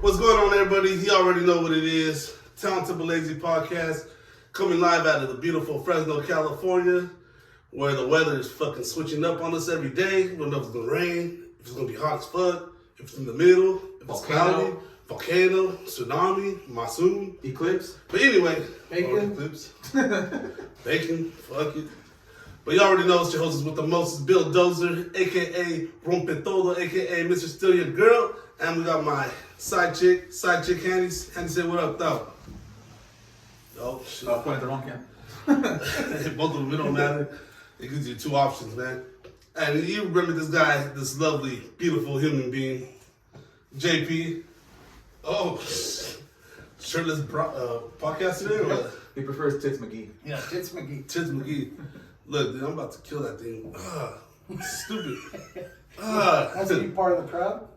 What's going on, everybody? You already know what it is. Talented but Lazy Podcast, coming live out of the beautiful Fresno, California, where the weather is fucking switching up on us every day. We don't know if it's gonna rain, if it's gonna be hot as fuck, if it's in the middle, if it's cloudy, volcano, tsunami, monsoon, eclipse. But anyway, bacon, eclipse, bacon, fuck it. But you already know it's your host with the most, Bill Dozer, aka Rompe Todo, aka Mr. Still Your Girl, and we got my side chick Handy. Handy, say what up, though. Oh shit! Point at the wrong camp. Both of them, it don't matter. It gives you two options, man. And you remember this guy, this lovely, beautiful human being, JP. Oh, shirtless podcast today, or what? He prefers Tits McGee. Yeah, Tits McGee. Tits McGee. Look, dude, I'm about to kill that thing. Stupid. That's a part of the crowd?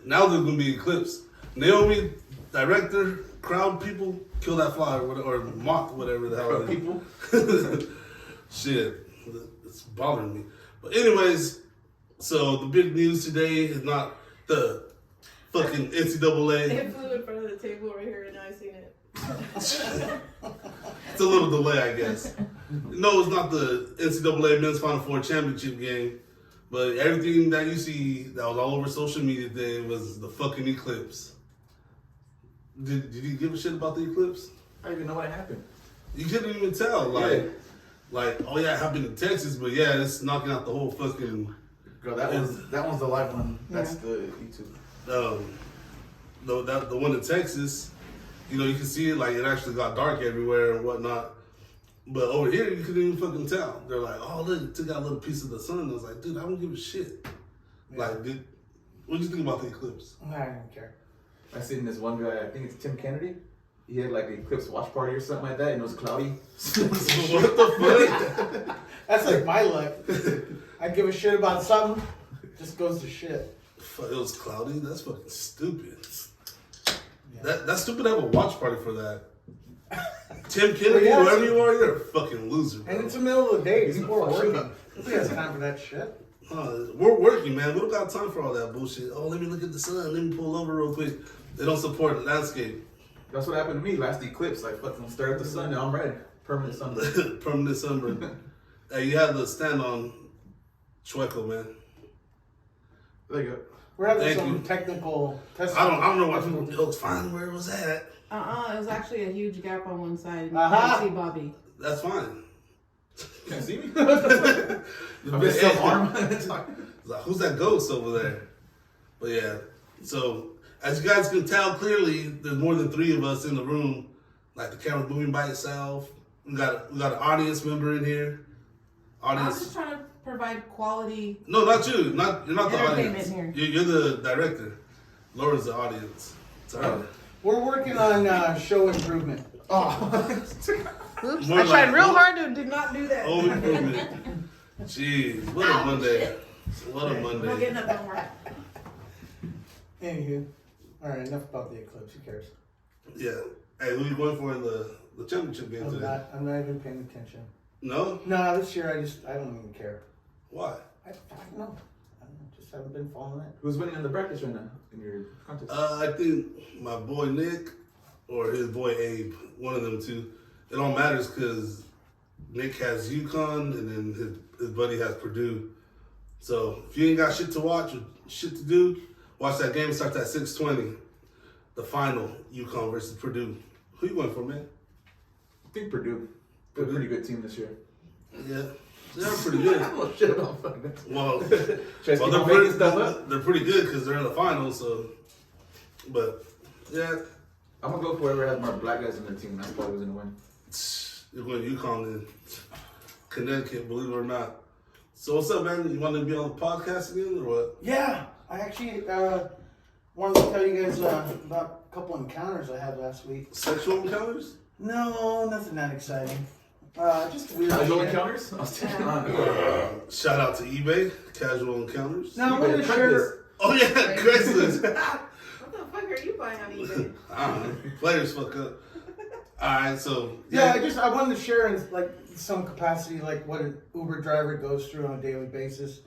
Now there's going to be eclipse. Naomi, director, crowd people, kill that fly or moth, whatever the hell it is. People? Shit. It's bothering me. But anyways, so the big news today is not the fucking NCAA. It flew in front of the table right here and I seen it. It's a little delay, I guess. No, it's not the NCAA Men's Final Four championship game, but everything that you see that was all over social media today was the fucking eclipse. Did you give a shit about the eclipse? I don't even know what happened. You couldn't even tell. Like, oh yeah, it happened in Texas, but yeah, it's knocking out the whole fucking. Girl, that one's the live one. That's the YouTube. The one in Texas, you know, you can see it, like, it actually got dark everywhere and whatnot. But over here, you couldn't even fucking tell. They're like, oh, look, it took out a little piece of the sun. I was like, dude, I don't give a shit. Yeah. Like, what do you think about the eclipse? I don't care. I seen this one guy, I think it's Tim Kennedy. He had like an eclipse watch party or something like that, and it was cloudy. What the fuck? That's like my luck. I give a shit about something, just goes to shit. It was cloudy? That's fucking stupid. Yeah. That's stupid to have a watch party for that. Tim Kennedy, yeah, whoever you are, you're a fucking loser, bro. And it's the middle of the day. People are working. Nobody has time for that shit. We're working, man. We don't got time for all that bullshit. Oh, let me look at the sun. Let me pull over real quick. They don't support the landscape. That's what happened to me last eclipse. Like, fucking stare at the sun. Now I'm red. Permanent sunburn. Permanent sunburn. Hey, you had to stand on Chueco, man. There you go. We're having some technical testing. I don't know why people. It was fine where it was at. It was actually a huge gap on one side. You can't see Bobby. That's fine. Can't see me? The big self-harm. Like, who's that ghost over there? But yeah, so as you guys can tell clearly, there's more than 3 of us in the room. Like, the camera's moving by itself. We got an audience member in here. I'm just trying to provide quality. No, not you. You're not the audience. Here. You're the director. Laura's the audience. It's all right. We're working on show improvement. Oh. Oops, I tried real hard to do not do that. Home improvement. Jeez, what a Monday. What a Monday. We're getting up no more. Anywho. Alright, enough about the eclipse. Who cares? Yeah. Hey, who you going for in the championship game today? I'm not even paying attention. No? No, this year I don't even care. Why? I don't know. Just haven't been following it. Who's winning in the brackets right now in your contest? I think my boy Nick or his boy Abe, one of them two. It all matters because Nick has UConn and then his buddy has Purdue. So if you ain't got shit to watch or shit to do, watch that game. It starts at 6:20. The final, UConn versus Purdue. Who you going for, man? I think Purdue. They're a pretty good team this year. Yeah. They're pretty good. I don't know shit about fucking. Well, they're pretty good because they're in the finals. So, but yeah, I'm gonna go for whoever has more black guys in their team. That's probably who's gonna win. You're going to UConn in Connecticut, believe it or not. So what's up, man? You want to be on the podcast again or what? Yeah, I actually wanted to tell you guys about a couple encounters I had last week. Sexual encounters? No, nothing that exciting. Just weird Casual shit. encounters? I was taking on. Shout out to eBay, Casual Encounters. No, I'm going to share. Oh yeah, Craigslist. What the fuck are you buying on eBay? I don't know. Players fuck up. Alright, so Yeah, I wanted to share in like some capacity, like what an Uber driver goes through on a daily basis.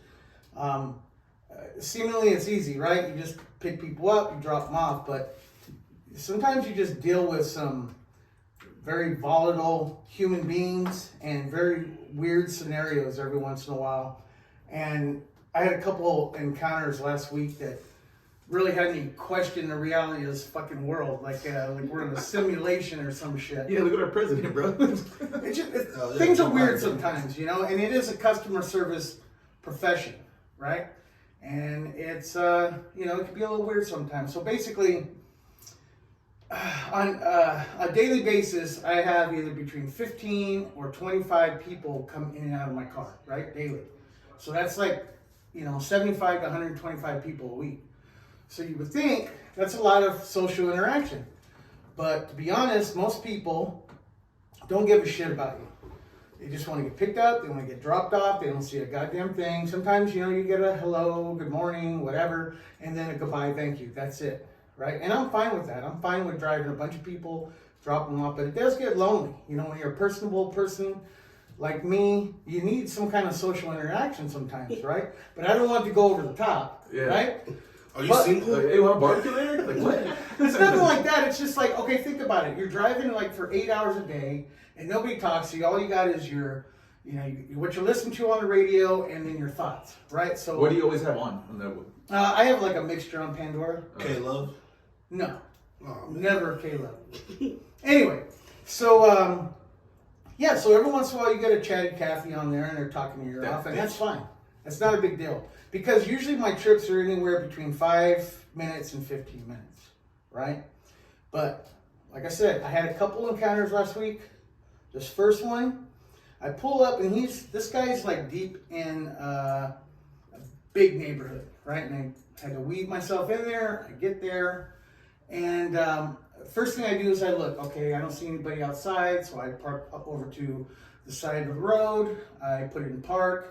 seemingly it's easy, right? You just pick people up, you drop them off, but sometimes you just deal with some very volatile human beings and very weird scenarios every once in a while. And I had a couple encounters last week that really had me question the reality of this fucking world, like we're in a simulation or some shit. Yeah, look at our president, bro. Things are weird sometimes, you know, and it is a customer service profession, right? And it's, you know, it can be a little weird sometimes. So basically, on a daily basis, I have either between 15 or 25 people come in and out of my car, right? Daily. So that's like, you know, 75 to 125 people a week. So you would think that's a lot of social interaction. But to be honest, most people don't give a shit about you. They just want to get picked up. They want to get dropped off. They don't see a goddamn thing. Sometimes, you know, you get a hello, good morning, whatever, and then a goodbye, thank you. That's it, right? And I'm fine with that. I'm fine with driving a bunch of people, dropping them off. But it does get lonely. You know, when you're a personable person like me, you need some kind of social interaction sometimes, right? But I don't want it to go over the top, right? Are you single? Hey, want a barbecue later? Like, what? It's nothing like that. It's just like, okay, think about it. You're driving like for 8 hours a day, and nobody talks to you. All you got is your, you know, what you listen to on the radio, and then your thoughts, right? So what do you always have on that one? I have like a mixture on Pandora. K-Love? No, Oh, never K-Love. Anyway, so yeah, so every once in a while you get a chatty Cathy on there, and they're talking to your off, and that's fine. That's not a big deal. Because usually my trips are anywhere between 5 minutes and 15 minutes, right? But like I said, I had a couple encounters last week. This first one, I pull up and this guy's like deep in a big neighborhood, right? And I had to weave myself in there. I get there, and first thing I do is I look. Okay, I don't see anybody outside, so I park up over to the side of the road. I put it in park.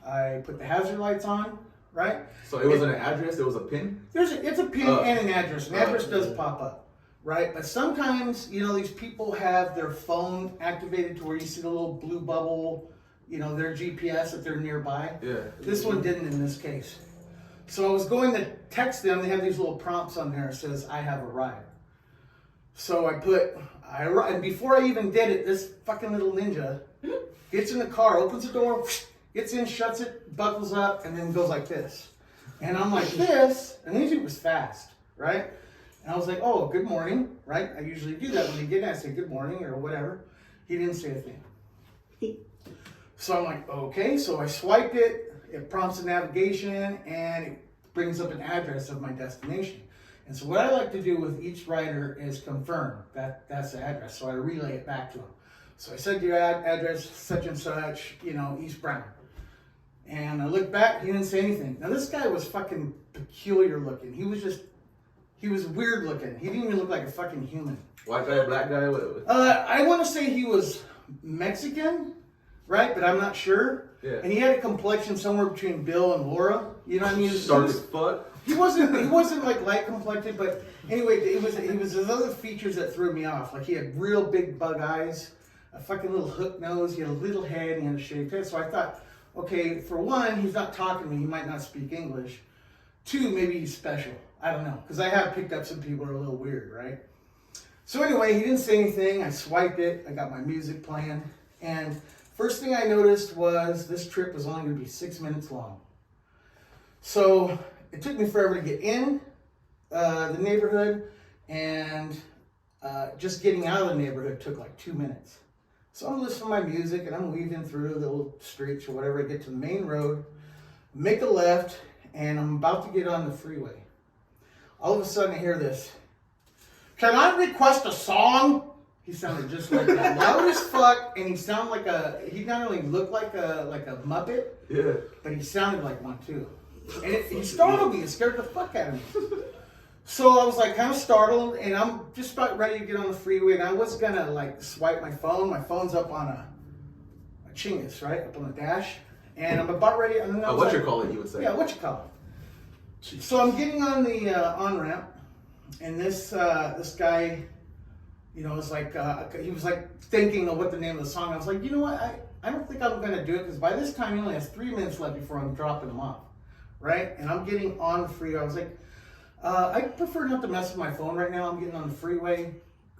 I put the hazard lights on, right? So it wasn't an address, it was a pin? It's a pin and an address. An address does pop up, right? But sometimes, you know, these people have their phone activated to where you see the little blue bubble, you know, their GPS if they're nearby. Yeah. This one didn't in this case. So I was going to text them. They have these little prompts on there that says, I have arrived. So I put, I arrived. And before I even did it, this fucking little ninja gets in the car, opens the door, gets in, shuts it, buckles up, and then goes like this. And I'm like this, and usually it was fast, right? And I was like, oh, good morning, right? I usually do that when they get in, I say good morning or whatever. He didn't say a thing. So I'm like, okay, so I swiped it, it prompts a navigation, and it brings up an address of my destination. And so what I like to do with each rider is confirm that that's the address, so I relay it back to him. So I said your address, such and such, you know, East Brown. And I looked back, he didn't say anything. Now this guy was fucking peculiar looking. He was weird looking. He didn't even look like a fucking human. White guy, black guy? I want to say he was Mexican, right? But I'm not sure. Yeah. And he had a complexion somewhere between Bill and Laura. You know what I mean? Dark as fuck? He wasn't like light complected, but anyway, it was his other features that threw me off. Like he had real big bug eyes, a fucking little hook nose, he had a little head, and he had a shaved head. So I thought, okay, for one, he's not talking to me. He might not speak English. Two, maybe he's special. I don't know. Because I have picked up some people who are a little weird, right? So anyway, he didn't say anything. I swiped it. I got my music playing. And first thing I noticed was this trip was only going to be 6 minutes long. So it took me forever to get in the neighborhood. And just getting out of the neighborhood took like 2 minutes. So I'm listening to my music and I'm weaving through the little streets or whatever. I get to the main road, make a left, and I'm about to get on the freeway. All of a sudden I hear this. Can I request a song? He sounded just like that. Loud as fuck, and he sounded like he not only looked like a Muppet, Yeah. but he sounded like one too. And he startled me, it scared the fuck out of me. So I was like kind of startled, and I'm just about ready to get on the freeway, and I was gonna like swipe my phone. My phone's up on a chingus, right? Up on the dash. And I'm about ready. And then What you call it, you would say. Yeah, what you call it. So I'm getting on the on-ramp, and this guy, you know, was like, he was like thinking of what the name of the song. I was like, you know what? I don't think I'm gonna do it, because by this time he only has 3 minutes left before I'm dropping him off. right? And I'm getting on the freeway. I was like, I prefer not to mess with my phone right now. I'm getting on the freeway.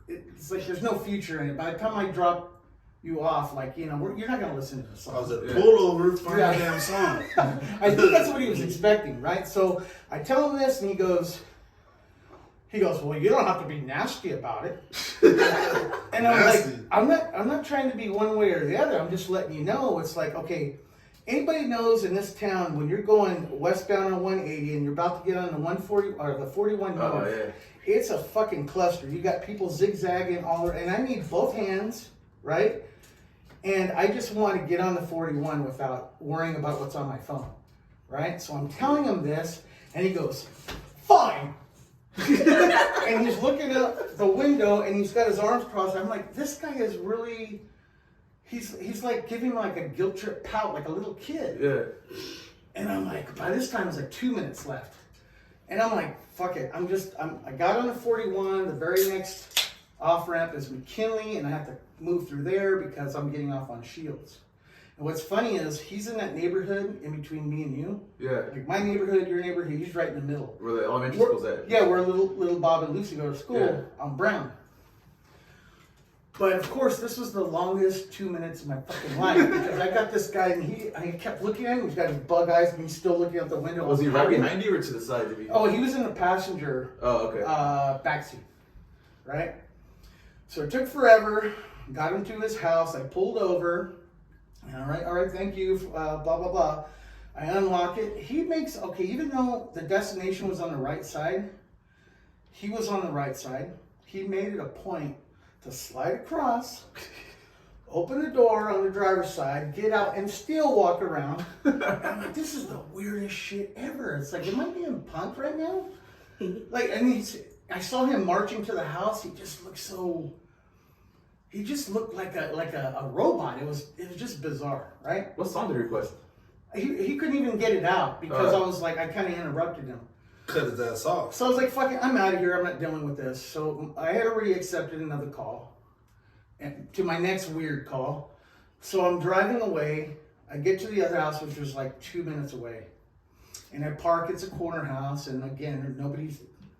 It's like there's no future in it. By the time I drop you off, like, you know, you're not going to listen to the song. I was at pull over, find a damn song. I think that's what he was expecting, right? So I tell him this, and he goes, well, you don't have to be nasty about it. And I'm like, I'm not trying to be one way or the other. I'm just letting you know. It's like, okay, anybody knows in this town when you're going westbound on 180 and you're about to get on the 140 or the 41 north, it's a fucking cluster. You got people zigzagging all around, and I need both hands, right? And I just want to get on the 41 without worrying about what's on my phone, right? So I'm telling him this, and he goes, fine. And he's looking out the window, and he's got his arms crossed. I'm like, this guy is really, he's like giving like a guilt trip pout, like a little kid. Yeah. And I'm like, by this time, it's like 2 minutes left. And I'm like, fuck it. I got on the 41. The very next off ramp is McKinley, and I have to move through there because I'm getting off on Shields. And what's funny is he's in that neighborhood in between me and you. Yeah. Like my neighborhood, your neighborhood, he's right in the middle. Where the elementary school's at. Yeah, where little Bob and Lucy go to school on Brown. But of course, this was the longest 2 minutes of my fucking life because I got this guy, and I kept looking at him. He's got his bug eyes, and he's still looking out the window. Was he right behind you or to the side? Oh, he was in the passenger backseat, right? So it took forever. Got him to his house. I pulled over. All right, thank you. Blah blah blah. I unlock it. He makes even though the destination was on the right side, he was on the right side. He made it a point to slide across, open the door on the driver's side, get out, and still walk around. And I'm like, this is the weirdest shit ever. It's like, am I being punked right now? Like, and I saw him marching to the house. He just looked so. He just looked like a robot. It was just bizarre, right? What song did he request? He couldn't even get it out because I was like, I kind of interrupted him. Cut his ass off. So I was like, fuck it, I'm out of here. I'm not dealing with this. So I had already accepted another call and to my next weird call. So I'm driving away. I get to the other house, which was like 2 minutes away. And I park. It's a corner house. And again,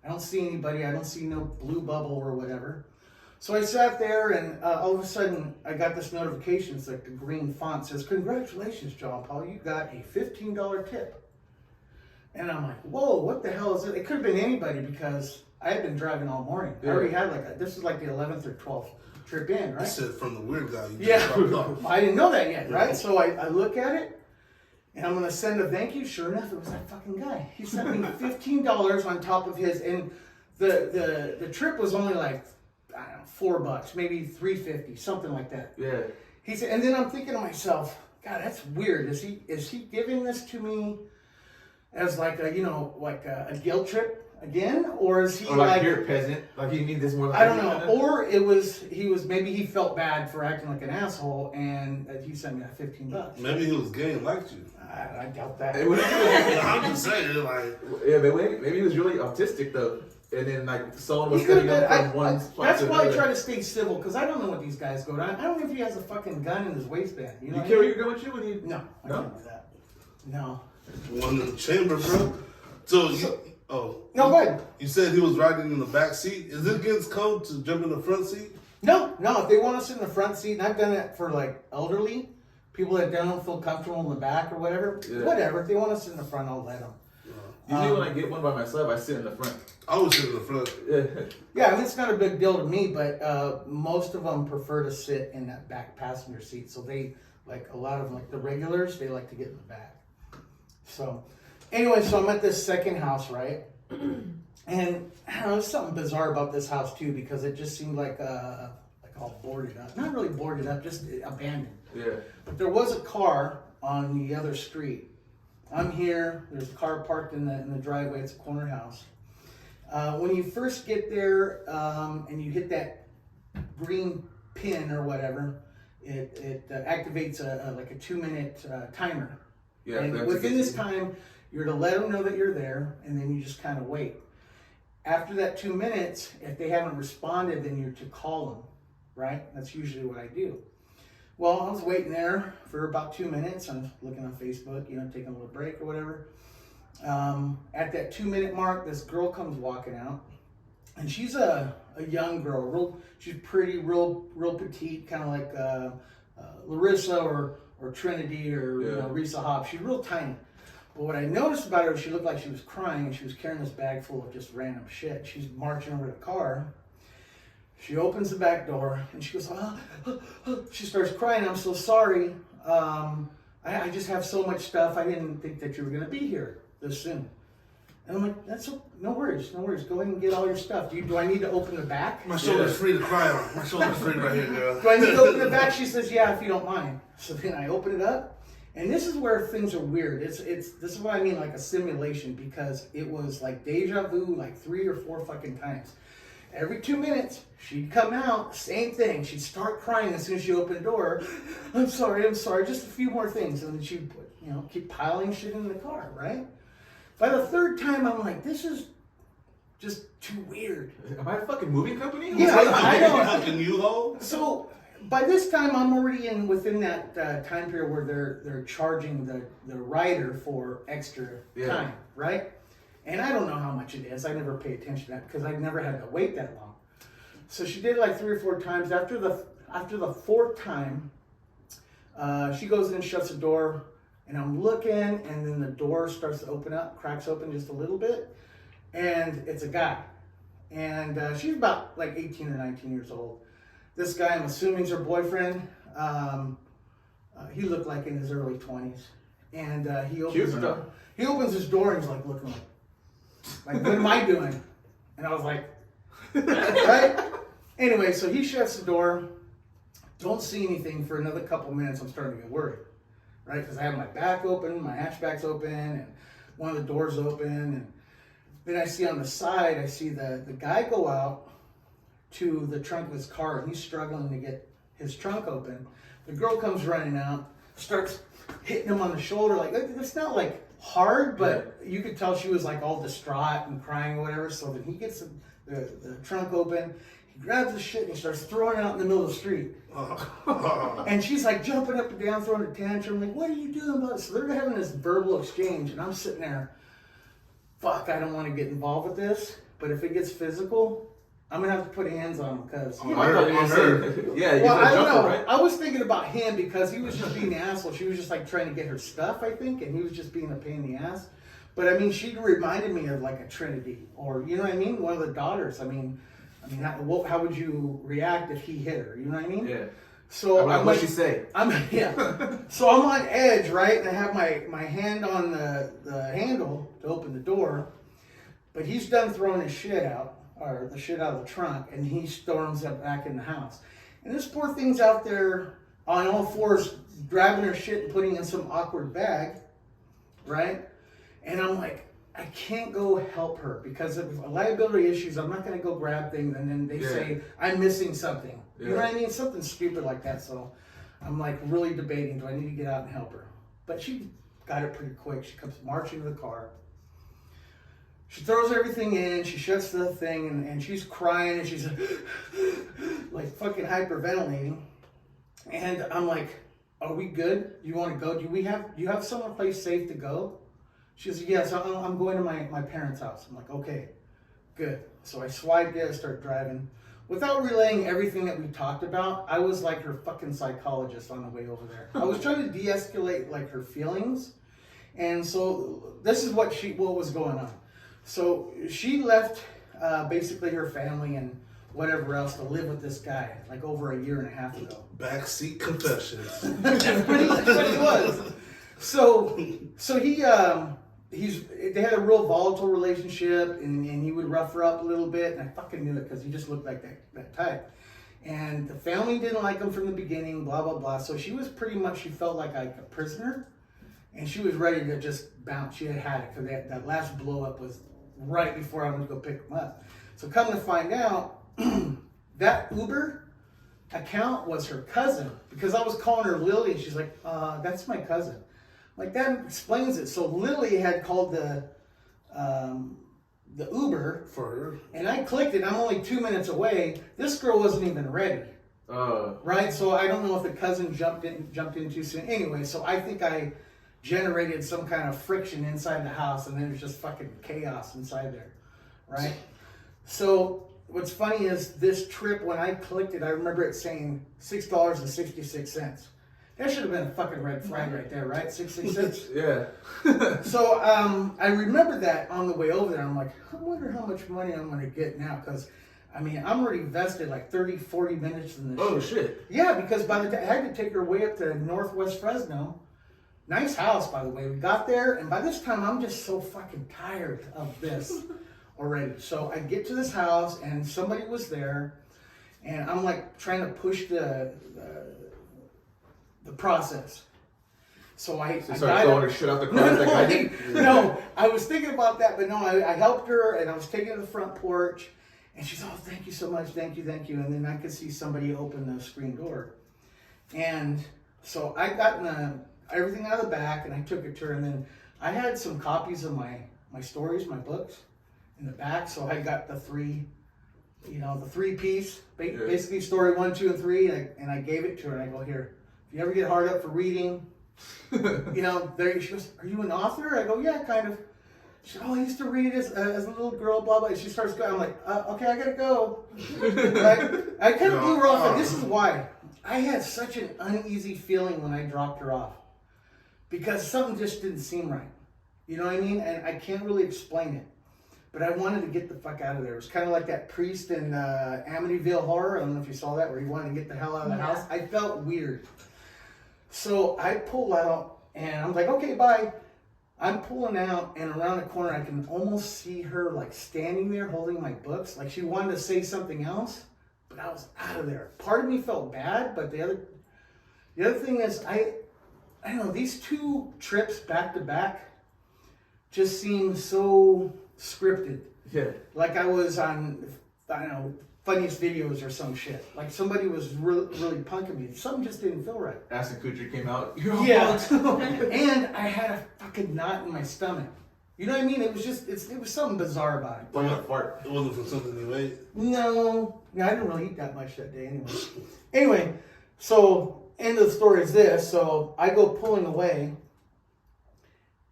I don't see anybody. I don't see no blue bubble or whatever. So I sat there, and all of a sudden, I got this notification. It's like the green font says, congratulations, John Paul. You got a $15 tip. And I'm like, whoa, what the hell is it? It could have been anybody because I had been driving all morning. Yeah. I already had this is like the 11th or 12th trip in, right? This is from the weird guy. I didn't know that yet, right? So I look at it, and I'm going to send a thank you. Sure enough, it was that fucking guy. He sent me $15 on top of his, and the trip was only like, I don't know, $4, maybe $3.50, something like that. Yeah. He said, and then I'm thinking to myself, God, that's weird. Is he giving this to me as like a guilt trip again, or is he like you're a peasant, like you need this more? Than I don't know. Or maybe he felt bad for acting like an asshole, and he sent me that $15. Maybe he was gay and liked you. I doubt that. I'm just saying, like, yeah, but maybe he was really autistic though. And then, like, someone was cutting up from one spot that's to why another. I try to stay civil, because I don't know what these guys go down. I don't know if he has a fucking gun in his waistband. You know you carry your gun with you when you... No, I can't do that. No. One in the chamber, bro. So no, go ahead. You said he was riding in the back seat. Is it against code to jump in the front seat? No. If they want us in the front seat, and I've done it for, like, elderly, people that don't feel comfortable in the back or whatever, whatever. If they want us in the front, I'll let them. Usually when I get one by myself, I sit in the front. I always sit in the front. Yeah, I mean, it's not a big deal to me, but most of them prefer to sit in that back passenger seat. So they, like a lot of them, like the regulars, they like to get in the back. So anyway, so I'm at this second house, right? And I don't know, there's something bizarre about this house too, because it just seemed like all boarded up. Not really boarded up, just abandoned. Yeah. But there was a car on the other street. I'm here. There's a car parked in the driveway. It's a corner house. When you first get there and you hit that green pin or whatever, it activates like a 2-minute timer. Yeah. And within this time, you're to let them know that you're there, and then you just kind of wait. After that 2 minutes, if they haven't responded, then you're to call them, right? That's usually what I do. Well, I was waiting there for about 2 minutes. I'm looking on Facebook, taking a little break or whatever. At that 2-minute mark, this girl comes walking out, and she's a young girl. She's pretty, real petite, kind of like Larissa or Trinity or Risa Hobbs. She's real tiny. But what I noticed about her, she looked like she was crying, and she was carrying this bag full of just random shit. She's marching over to the car. She opens the back door, and she goes, she starts crying. I'm so sorry. I just have so much stuff. I didn't think that you were going to be here this soon. And I'm like, no worries. Go ahead and get all your stuff. Do I need to open the back? My shoulder's free to cry on. My shoulder's free right here, girl. Do I need to open the back? She says, yeah, if you don't mind. So then I open it up. And this is where things are weird. This is what I mean, like a simulation, because it was like deja vu, like 3 or 4 fucking times. Every 2 minutes, she'd come out, same thing. She'd start crying as soon as she opened the door. I'm sorry, just a few more things. And then she'd keep piling shit in the car, right? By the 3rd time, I'm like, this is just too weird. Am I a fucking moving company? Yeah, I know. Fucking U-Haul? So by this time, I'm already within that time period where they're charging the rider for extra time, right? And I don't know how much it is. I never pay attention to that because I've never had to wait that long. So she did it like 3 or 4 times. After the 4th time, she goes in and shuts the door, and I'm looking, and then the door starts to open up, cracks open just a little bit, and it's a guy. And she's about like 18 or 19 years old. This guy, I'm assuming, is her boyfriend. He looked like in his early 20s. And he opens his door, and he's like looking like, what am I doing? And I was like, right? Anyway, so he shuts the door. Don't see anything for another couple minutes. I'm starting to get worried, right? Because I have my back open, my hatchback's open, and one of the doors open. And then I see on the side, I see the guy go out to the trunk of his car, and he's struggling to get his trunk open. The girl comes running out, starts hitting him on the shoulder. Like, it's not like hard, but you could tell she was like all distraught and crying or whatever. So then he gets the trunk open, he grabs the shit and he starts throwing it out in the middle of the street. And she's like jumping up and down, throwing a tantrum, like, what are you doing about it? So they're having this verbal exchange, and I'm sitting there, fuck, I don't want to get involved with this, but if it gets physical, I'm gonna have to put hands on him because. Yeah, well, I don't know. Right? I was thinking about him because he was just being an asshole. She was just like trying to get her stuff, I think, and he was just being a pain in the ass. But I mean, she reminded me of like a Trinity, or you know what I mean, one of the daughters. I mean, how would you react if he hit her? You know what I mean? Yeah. So what'd she say? So I'm on edge, right, and I have my hand on the handle to open the door, but he's done throwing his shit out. Or the shit out of the trunk, and he storms up back in the house. And this poor thing's out there on all fours, grabbing her shit and putting in some awkward bag, right? And I'm like, I can't go help her because of liability issues. I'm not going to go grab things, and then they say I'm missing something. You know what I mean? Something stupid like that. So I'm like really debating, do I need to get out and help her? But she got it pretty quick. She comes marching to the car. She throws everything in, she shuts the thing, and she's crying, and she's like fucking hyperventilating. And I'm like, are we good? You want to go? Do you have somewhere place safe to go? She says, yes, I'm going to my parents' house. I'm like, okay, good. So I swiped it, I started driving. Without relaying everything that we talked about, I was like her fucking psychologist on the way over there. I was trying to de-escalate like her feelings. And so this is what was going on. So she left basically her family and whatever else to live with this guy like over a year and a half ago. Backseat confessions. That's pretty much what it was. So they had a real volatile relationship, and he would rough her up a little bit, and I fucking knew it because he just looked like that type. And the family didn't like him from the beginning, blah blah blah. So she was pretty much, she felt like a prisoner, and she was ready to just bounce. She had it because that last blow up was right before I went to go pick him up. So come to find out, that Uber account was her cousin, because I was calling her Lily, and she's like, that's my cousin. Like, that explains it. So Lily had called the Uber for her, and I clicked it. I'm only 2 minutes away. This girl wasn't even ready. Right? So I don't know if the cousin jumped in too soon. Anyway, so I think I generated some kind of friction inside the house, and then there's just fucking chaos inside there, right? So what's funny is this trip, when I clicked it, I remember it saying $6.66. That should have been a fucking red flag right there, right? 666. Yeah. So I remember that on the way over there. I'm like, I wonder how much money I'm going to get now, because I mean, I'm already vested like 30, 40 minutes in this. Oh shit. Yeah, because by the time I had to take her way up to Northwest Fresno. Nice house, by the way. We got there, and by this time, I'm just so fucking tired of this already. So I get to this house, and somebody was there, and I'm like trying to push the process. So I started throwing her shit out the car like I did? No, I was thinking about that, but no, I helped her, and I was taking her to the front porch, and she's, oh, thank you so much, thank you. And then I could see somebody open the screen door. And so I got everything out of the back, and I took it to her, and then I had some copies of my stories, my books, in the back, so I got the three piece, basically story 1, 2, and 3, and I gave it to her, and I go, here, if you ever get hard up for reading, there, she goes, are you an author? I go, yeah, kind of. She said, oh, I used to read as a little girl, blah, blah. And she starts going, I'm like, okay, I gotta go. I kind of blew her off, and this is why. I had such an uneasy feeling when I dropped her off. Because something just didn't seem right. You know what I mean? And I can't really explain it. But I wanted to get the fuck out of there. It was kind of like that priest in Amityville Horror. I don't know if you saw that, where he wanted to get the hell out of the house. I felt weird. So I pull out, and I'm like, okay, bye. I'm pulling out, and around the corner, I can almost see her like standing there holding my books. Like she wanted to say something else, but I was out of there. Part of me felt bad, but the other thing is, I don't know, these two trips back to back just seem so scripted. Yeah. Like I was on, I don't know, Funniest Videos or some shit. Like somebody was really punking me. Something just didn't feel right. Ashton Kutcher came out. Yeah. And I had a fucking knot in my stomach. You know what I mean? It was just, it was something bizarre about it. Like a fart. It wasn't from something you ate? No, I didn't really eat that much that day anyway. Anyway, so end of the story is this. So I go pulling away,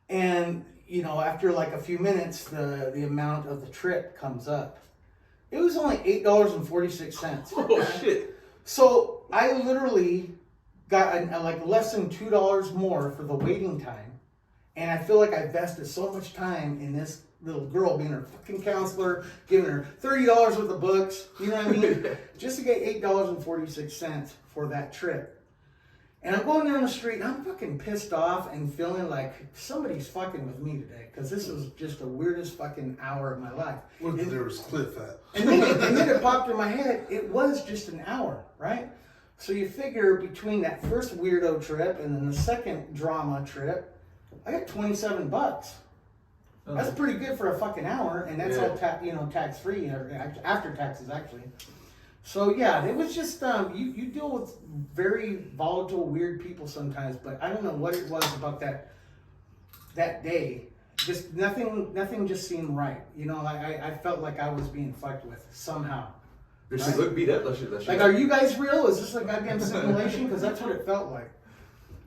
and after like a few minutes, the amount of the trip comes up. It was only $8.46. Oh shit! So I literally got like less than $2 more for the waiting time, and I feel like I invested so much time in this little girl being her fucking counselor, giving her $30 worth of books. You know what I mean? Just to get $8.46 for that trip. And I'm going down the street, and I'm fucking pissed off and feeling like somebody's fucking with me today, because this was just the weirdest fucking hour of my life. Where's there was Cliff at? And then it popped in my head, it was just an hour, right? So you figure between that first weirdo trip and then the second drama trip, I got $27. That's pretty good for a fucking hour, and that's all tax free, or after taxes actually. So yeah, it was just you deal with very volatile, weird people sometimes, but I don't know what it was about that day. Just nothing just seemed right. I felt like I was being fucked with somehow. Did she look beat up? Like, are you guys real? Is this a goddamn simulation? Because that's what it felt like.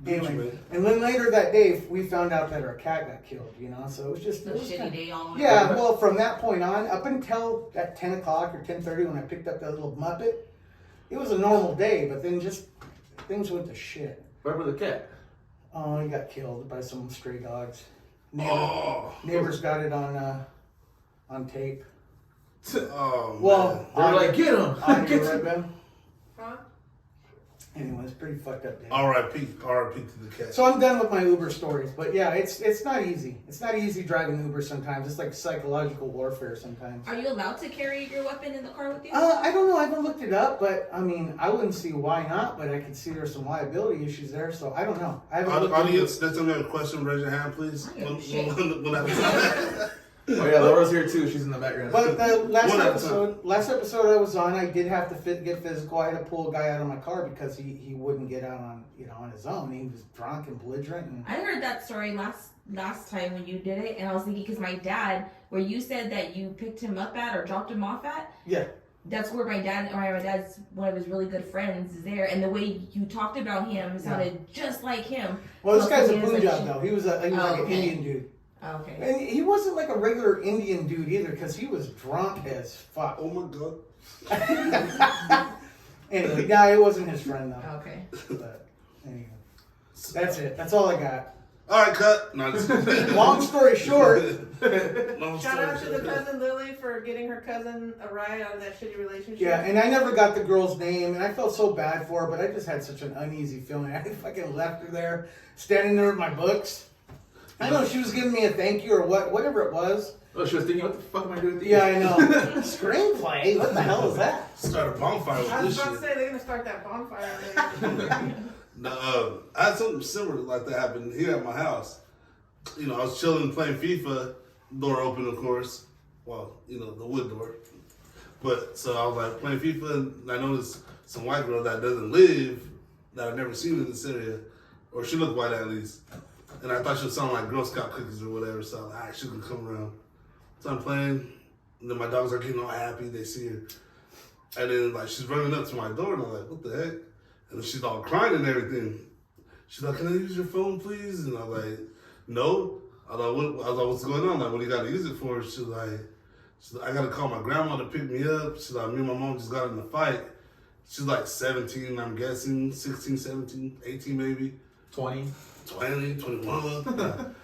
Anyway, and then later that day, we found out that our cat got killed, so it was just... A shitty day all Yeah, well, from that point on, up until that 10 o'clock or 10:30 when I picked up that little Muppet, it was a normal day, but then just things went to shit. Where was the cat? Oh, he got killed by some stray dogs. Neighbors got it on tape. Oh, Well, they're like, get him! Get him! Huh? Anyway, it's a pretty fucked up day. R.I.P. to the cat. So I'm done with my Uber stories, but yeah, it's not easy. It's not easy driving Uber sometimes. It's like psychological warfare sometimes. Are you allowed to carry your weapon in the car with you? I don't know. I haven't looked it up, but I mean, I wouldn't see why not. But I could see there's some liability issues there, so I don't know. I haven't. Audience, next time you have a question, raise your hand, please. Oh yeah, Laura's here too. She's in the background. But the last episode I was on, I did have to get physical. I had to pull a guy out of my car because he wouldn't get out on his own. He was drunk and belligerent. And... I heard that story last time when you did it, and I was thinking because my dad, where you said that you picked him up at or dropped him off at. Yeah. that's where my dad's one of his really good friends is there, and the way you talked about him sounded just like him. Well, this guy's a He is Punjab though. He was like an okay. Indian dude. Okay. And he wasn't like a regular Indian dude either, because he was drunk as fuck. Oh my god. Anyway, nah, it wasn't his friend though. Okay. But anyway, that's it. That's all I got. All right, cut. No, just Long story short, Long Shout story out to the short. cousin Lily for getting her cousin a ride out of that shitty relationship. yeah, and I never got the girl's name, and I felt so bad for her, but I just had such an uneasy feeling. I fucking left her there, standing there with my books. I know she was giving me a thank you or whatever it was. Oh, she was thinking, what the fuck am I doing with these? Yeah, I know. Screenplay? What the hell is that? Start a bonfire with I was this about to shit. say they're gonna start that bonfire later. No, I had something similar like that happen here at my house. You know, I was chilling playing FIFA, door open, of course. Well, you know, the wood door. But so I was like playing FIFA, and I noticed some white girl that doesn't live, that I've never seen in this area, or she looked white at least. And I thought she was selling like Girl Scout cookies or whatever, so I was like, all right, she can come around. So I'm playing, and then my dogs are getting all happy, they see her. And then like she's running up to my door, and I'm like, what the heck? And then she's all crying and everything. She's like, can I use your phone, please? And I was like, no. I was like, what's going on? Like, what do you got to use it for? She's like, I got to call my grandma to pick me up. She's like, me and my mom just got in a fight. She's like 17, I'm guessing, 16, 17, 18 maybe. 20. 20, 21.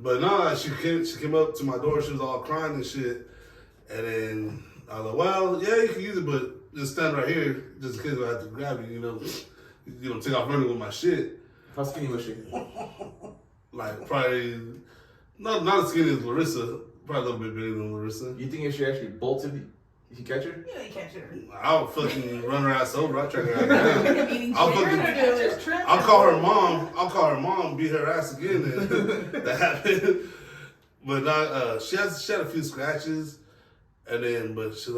But no, she came up to my door. She was all crying and shit. And then I was like, well, yeah, you can use it, but just stand right here just in case I have to grab you, you know, take off running with my shit. How skinny was she? Like, probably, not as skinny as Larissa, probably a little bit bigger than Larissa. You think if she actually bolted, you could catch her? You know you can't shoot her. I'll fucking run her ass over. I'll track her ass down. I'll What you're gonna fucking, do is trip I'll her. call her mom, beat her ass again, and that happened. But not, she had a few scratches, and then, but she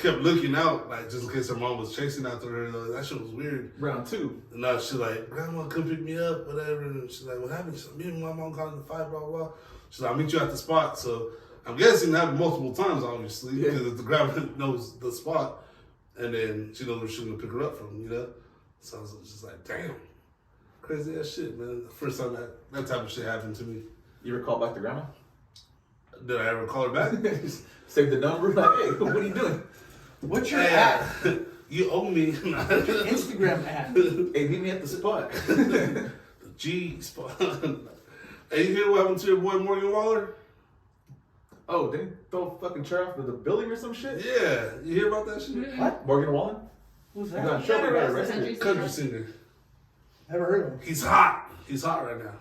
kept looking out, like, just in case her mom was chasing after her. Like, that shit was weird. Round 2. And now she's like, Grandma, come pick me up, whatever. And she's like, what happened? She's like, me and my mom got in a fight, blah, blah. She's like, I'll meet you at the spot. So I'm guessing that happened multiple times, obviously, because the grandma knows the spot. And then she knows where she's going to pick her up from, you know? So I was just like, damn. Crazy ass shit, man. The first time that type of shit happened to me. You ever call back to grandma? Did I ever call her back? Just save the number. Like, hey, what are you doing? What's your app? You owe me. What's your Instagram app? Hey, meet me at the spot. The G spot. Hey, you hear what happened to your boy Morgan Waller? Oh, didn't he throw a fucking chair off of the building or some shit? Yeah, you hear about that shit? What? Morgan Wallen? Who's He that? got in trouble, got arrested. arrested. Country singer. Never heard of him. He's hot. He's hot right now.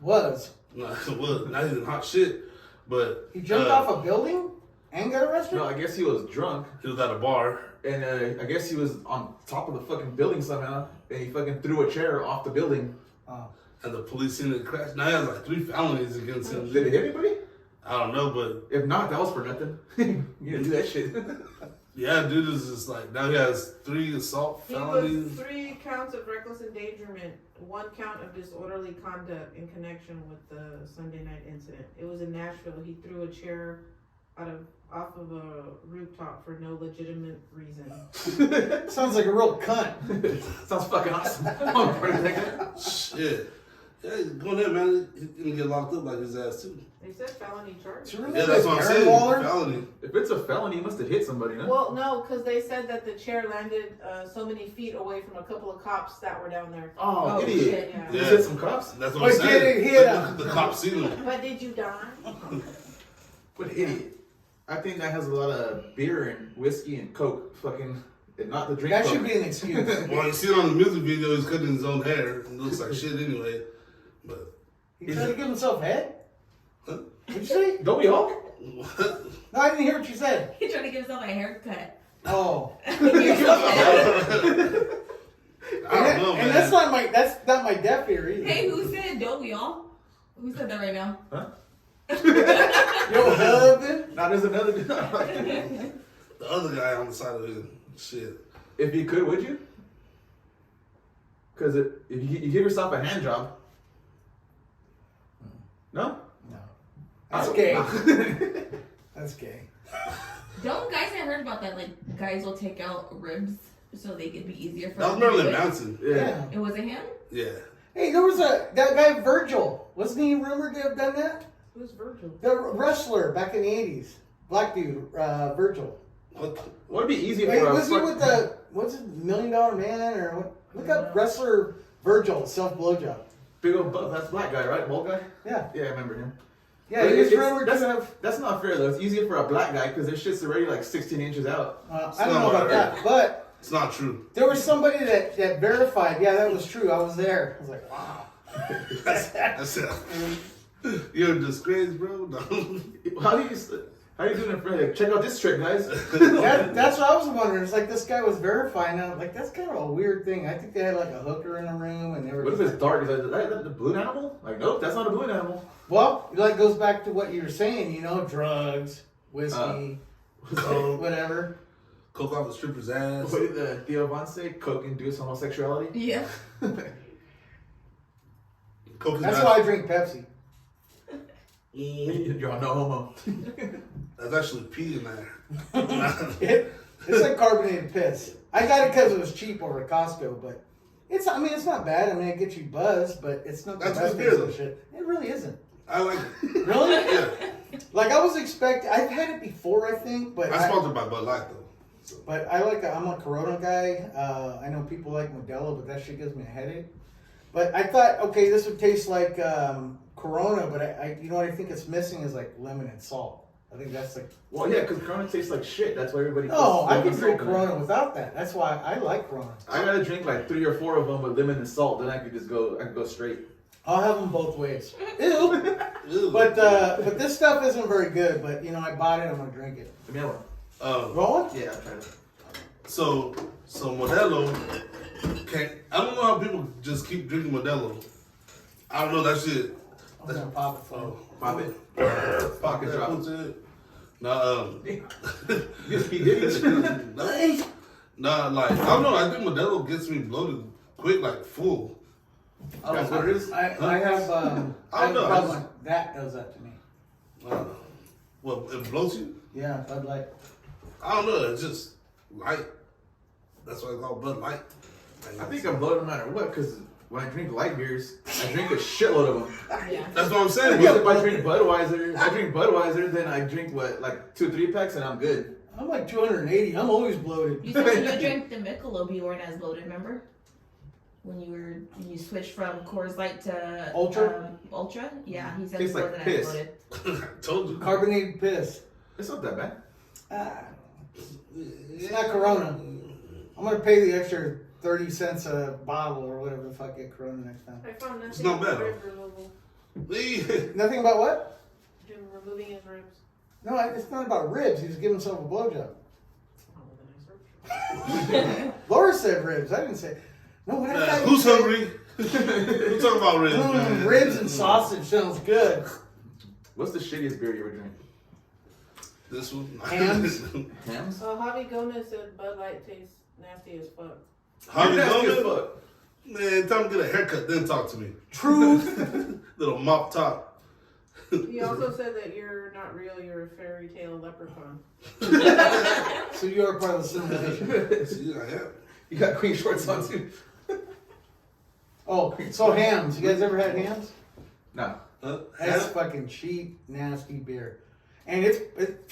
Was. No, well, not even hot shit, but He jumped off a building and got arrested? No, I guess he was drunk, he was at a bar. and I guess he was on top of the fucking building somehow, and he fucking threw a chair off the building. Oh. And the police seen it crash. Now he has like 3 felonies against him. Did it hit anybody? I don't know, but If not, that was for nothing. You didn't do that shit. yeah, dude is just like, now he has 3 assault He was felonies. 3 counts of reckless endangerment, 1 count of disorderly conduct in connection with the Sunday night incident. It was in Nashville. He threw a chair off of a rooftop for no legitimate reason. Sounds like a real cunt. Sounds fucking awesome. I'm pretty thinking. Shit. Yeah, go ahead, man. He didn't get locked up like his ass, too. They said felony charge. Yeah, that's what I'm saying. Waller? Felony. If it's a felony, he must have hit somebody, no? Well, no, because they said that the chair landed so many feet away from a couple of cops that were down there. Oh, idiot. shit, yeah. He Yeah. hit some cops? That's what But I'm saying. did it hit him? The cops seen him. But did you die? What idiot. I think that has a lot of beer and whiskey and coke, fucking, and not the drink. That coke. should be an excuse. Well, you see it on the music video, he's cutting his own hair. It looks like shit anyway. But, He tried to give himself head? huh? What'd you say? Don't we all? What? No, I didn't hear what you said. He tried to give himself a haircut. Oh. I don't know, man. And that's not my deaf ear either. Hey, who said don't we all? Who said that right now? Huh? Yo, husband. Now there's another. The other guy on the side of him, shit. If you could, would you? Because if you give yourself a hand job. No? No. That's gay. That's gay. Don't guys have heard about out that like guys will take out ribs so they could be easier for That was them to Marilyn do it? Manson. Yeah. It wasn't him? Yeah. Hey, there was that guy Virgil. Wasn't he rumored to have done that? Who's Virgil? The wrestler back in the 80s. Black dude, Virgil. What? Would it be easy Wait, for a was he fuck- with the, what's it, $1 Million Man or what? Look up wrestler Virgil, self blowjob. big old buff? That's black guy, right? Bald guy. Yeah. Yeah, I remember him. Yeah, But he was it's- rumored to have. That's not fair though. It's easier for a black guy because their shit's already like 16 inches out. I don't know about that, but It's not true. there was somebody that verified. Yeah, that was true. I was there. I was like, wow. That's it. You're a disgrace, bro. No. How do you doing it, Fred? Check out this trick, guys. That's what I was wondering. It's like this guy was verifying. And I was like, that's kind of a weird thing. I think they had like a hooker in the room, and they were. What if it's dark? Is that the balloon animal? Like, nope, that's not a balloon animal. Well, like goes back to what you were saying. You know, drugs, whiskey, whatever. Coke off the stripper's ass. What did the Theo Von say? Coke induced homosexuality? Yeah. Coke is That's not- why I drink Pepsi. You're no homo. That's actually pee in there. It's like carbonated piss. I got it because it was cheap over at Costco, but it's. I mean, it's not bad. I mean, it gets you buzzed, but it's not the That's best good beer, piece of though. shit. It really isn't. I like it. Really? Yeah. Like I was expecting. I've had it before, I think, but I'm sponsored by Bud Light, though. So. But I like. I'm a Corona guy. I know people like Modelo, but that shit gives me a headache. But I thought, okay, this would taste like Corona, but I you know what I think it's missing is like lemon and salt. I think that's like. Well, yeah, because Corona tastes like shit. That's why everybody. No, puts I lemon can and drink salt in it. Corona without that. That's why I like Corona. I gotta drink like 3 or 4 of them with lemon and salt. Then I could just go. I could go straight. I'll have them both ways. Ew. Ew. But this stuff isn't very good. But you know, I bought it. I'm gonna drink it. Give me one. Rolling? Yeah, I tried it. So Modelo can't. I don't know how people just keep drinking Modelo. I don't know that shit. I'm gonna pop it for you. Pop it. Pocket drop. drop. No, He did it. nah, like I don't know. I think Modelo gets me bloated quick, like full. That's what it is. I have I have don't a know, I problem. just- That does that to me. Well, it bloats you. Yeah, Bud Light. I don't know. It's just light. That's why it's called Bud Light. I think I'm bloated no matter what, because when I drink light beers, I drink a shitload of them. Yeah. That's what I'm saying. Because if I drink Budweiser, then I drink what, like 2-3 packs, and I'm good. I'm like 280. I'm always bloated. You said when you drank the Michelob, you weren't as bloated, remember? When you switched from Coors Light to Ultra? Ultra? Yeah, he said Tastes like wasn't piss. as bloated. I told you. Carbonated piss. It's not that bad. It's not Corona. I'm gonna pay the extra 30 cents a bottle or whatever the fuck get Corona next time. I found nothing It's not bad, about rib removal. Nothing about what? Him removing his ribs. No, it's not about ribs. He was giving himself a blowjob. Oh, then I searched. Laura said ribs. I didn't say. No, what I thought you Who's said- hungry? We're talking about ribs, man. Ribs and sausage sounds good. What's the shittiest beer you ever drink? This one. Hams. Hams? Javi Gomez said Bud Light tastes nasty as fuck. How you Nasty as doing? fuck. Man, time to get a haircut, then talk to me. Truth. Little mop top. He also said that you're not real, you're a fairy tale leprechaun. So you are part of the simulation. See, I am. You got green shorts on too. Oh, so hams. You guys ever had hams? No. That's fucking cheap, nasty beer. And it's